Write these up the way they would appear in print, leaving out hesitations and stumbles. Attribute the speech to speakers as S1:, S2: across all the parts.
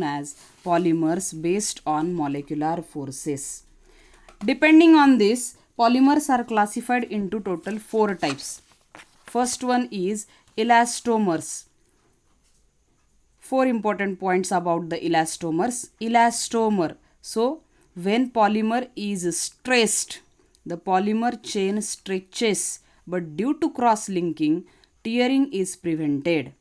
S1: as polymers based on molecular forces. Depending on this, polymers are classified into total 4 types. First one is elastomers. 4 important points about the elastomers. Elastomer. So, when polymer is stressed, the polymer chain stretches, but due to cross linking, tearing is prevented.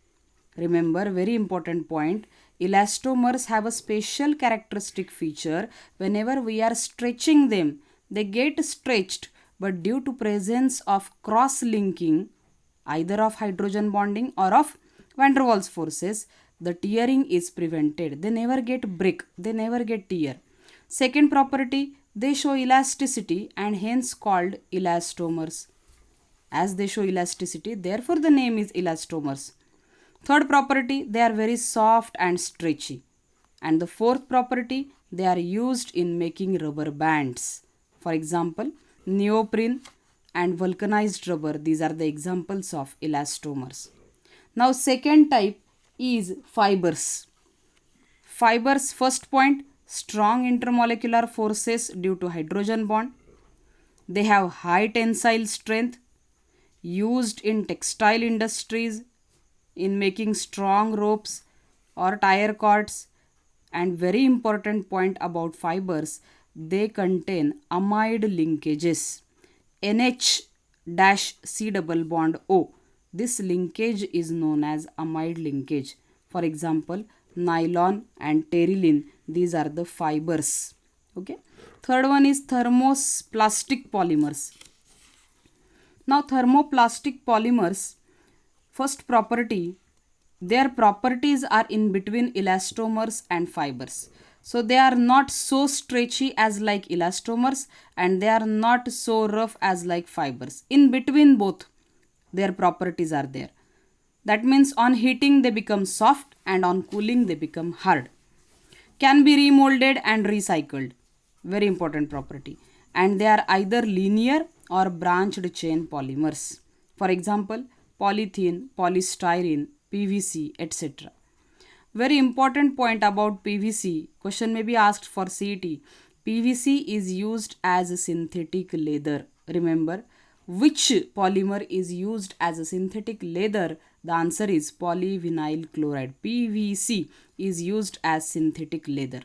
S1: Remember, very important point. Elastomers have a special characteristic feature. Whenever we are stretching them, they get stretched, but due to presence of cross linking, either of hydrogen bonding or of van der Waals forces, the tearing is prevented. They never get break, they never get tear. Second property, they show elasticity and hence called elastomers. As they show elasticity, therefore the name is elastomers. Third property, they are very soft and stretchy. And the fourth property, they are used in making rubber bands. For example, neoprene and vulcanized rubber, these are the examples of elastomers. Now, second type is fibers. Fibers, first point, strong intermolecular forces due to hydrogen bond. They have high tensile strength, used in textile industries in making strong ropes or tire cords. And very important point about fibers, they contain amide linkages. NH-C double bond O. This linkage is known as amide linkage. For example, nylon and terylene, these are the fibers. Okay. Third one is thermoplastic polymers. Now, thermoplastic polymers, first property, their properties are in between elastomers and fibers. So they are not so stretchy as like elastomers and they are not so rough as like fibers. In between both, their properties are there. That means on heating they become soft and on cooling they become hard. Can be remolded and recycled. Very important property. And they are either linear or branched chain polymers. For example, polythene, polystyrene, PVC, etc. Very important point about PVC. Question may be asked for CET. PVC is used as a synthetic leather. Remember, which polymer is used as a synthetic leather? The answer is polyvinyl chloride. PVC is used as synthetic leather.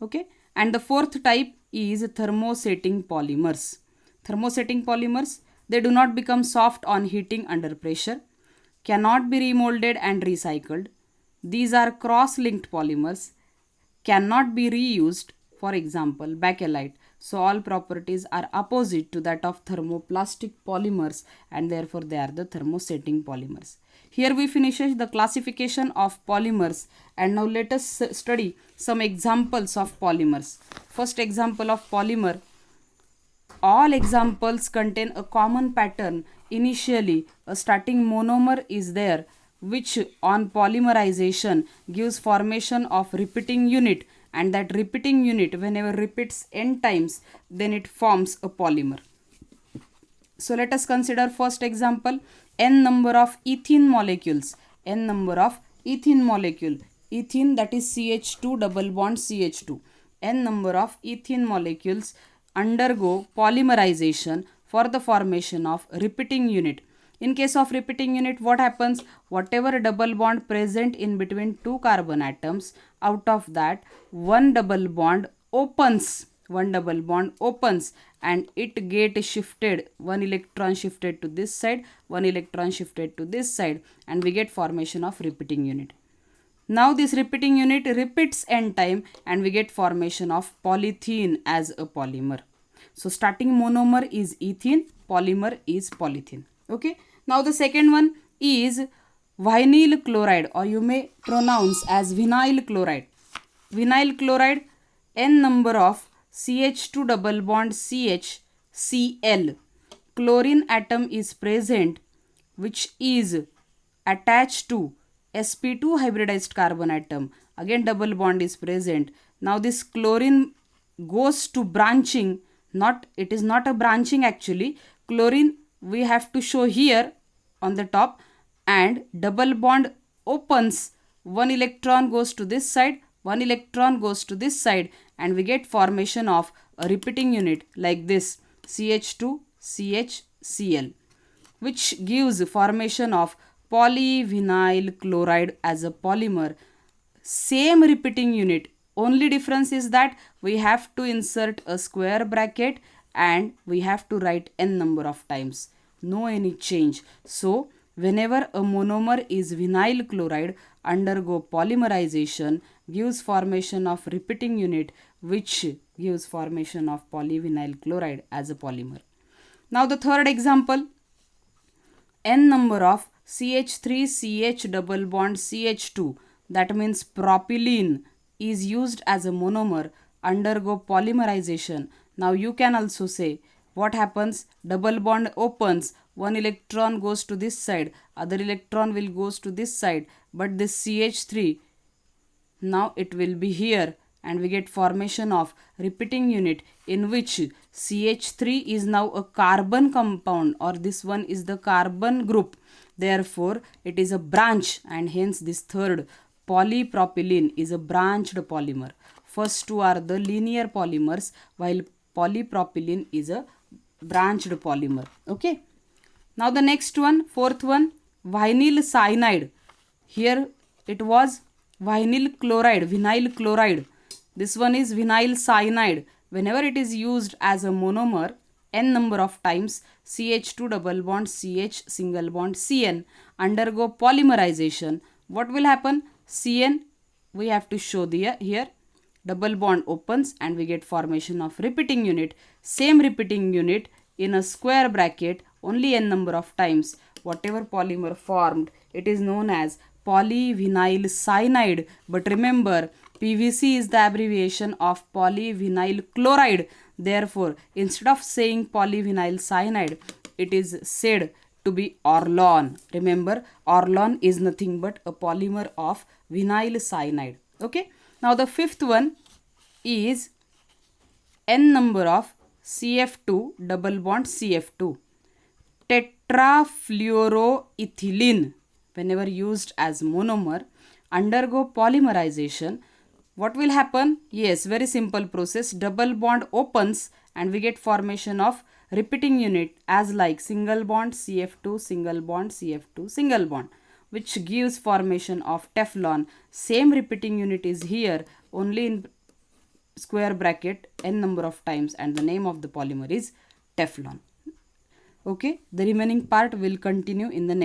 S1: Okay. And the fourth type is thermosetting polymers. Thermosetting polymers, they do not become soft on heating under pressure, cannot be remolded and recycled. These are cross-linked polymers, cannot be reused. For example, bakelite. So all properties are opposite to that of thermoplastic polymers and therefore they are the thermosetting polymers. Here we finish the classification of polymers and now let us study some examples of polymers. First example of polymer. All examples contain a common pattern. Initially, a starting monomer is there which on polymerization gives formation of repeating unit, and that repeating unit whenever repeats n times then it forms a polymer. So let us consider first example, n number of ethene molecules. N number of ethene molecule. Ethene, that is CH2 double bond CH2. N number of ethene molecules undergo polymerization for the formation of repeating unit. In case of repeating unit, what happens? Whatever double bond present in between two carbon atoms, out of that one double bond opens. One double bond opens and it get shifted. One electron shifted to this side, one electron shifted to this side, and we get formation of repeating unit. Now this repeating unit repeats n time and we get formation of polythene as a polymer. So starting monomer is ethene, polymer is polythene. Okay. Now the second one is vinyl chloride, or you may pronounce as vinyl chloride. Vinyl chloride, n number of CH2 double bond CH, Cl. Chlorine atom is present which is attached to sp2 hybridized carbon atom. Again double bond is present. Now this chlorine goes to branching. It is not a branching actually. Chlorine we have to show here on the top, and double bond opens. One electron goes to this side, one electron goes to this side and we get formation of a repeating unit like this, CH2 CHCl, which gives formation of polyvinyl chloride as a polymer. Same repeating unit, only difference is that we have to insert a square bracket and we have to write n number of times. No any change. So whenever a monomer is vinyl chloride undergo polymerization, gives formation of repeating unit which gives formation of polyvinyl chloride as a polymer. Now the third example, n number of CH3CH double bond CH2, that means propylene, is used as a monomer, undergo polymerization. Now you can also say what happens, double bond opens, one electron goes to this side, other electron will goes to this side, but this CH3, now it will be here and we get formation of repeating unit in which CH3 is now a carbon compound, or this one is the carbon group. Therefore, it is a branch, and hence this third polypropylene is a branched polymer. First two are the linear polymers while polypropylene is a branched polymer. Okay. Now the next one, fourth one, vinyl cyanide. Here it was vinyl chloride. This one is vinyl cyanide. Whenever it is used as a monomer, n number of times, CH2 double bond CH single bond CN undergo polymerization. What will happen? CN, we have to show here, double bond opens and we get formation of repeating unit. Same repeating unit in a square bracket, only n number of times. Whatever polymer formed, it is known as polyvinyl cyanide. But remember, PVC is the abbreviation of polyvinyl chloride. Therefore, instead of saying polyvinyl cyanide, it is said to be Orlon. Remember, Orlon is nothing but a polymer of vinyl cyanide. Okay. Now the fifth one is n number of CF2 double bond CF2. Tetrafluoroethylene, whenever used as monomer, undergo polymerization. What will happen? Yes, very simple process. Double bond opens and we get formation of repeating unit as like single bond CF2 single bond CF2 single bond, which gives formation of Teflon. Same repeating unit is here, only in square bracket n number of times, and the name of the polymer is Teflon. Okay, the remaining part will continue in the next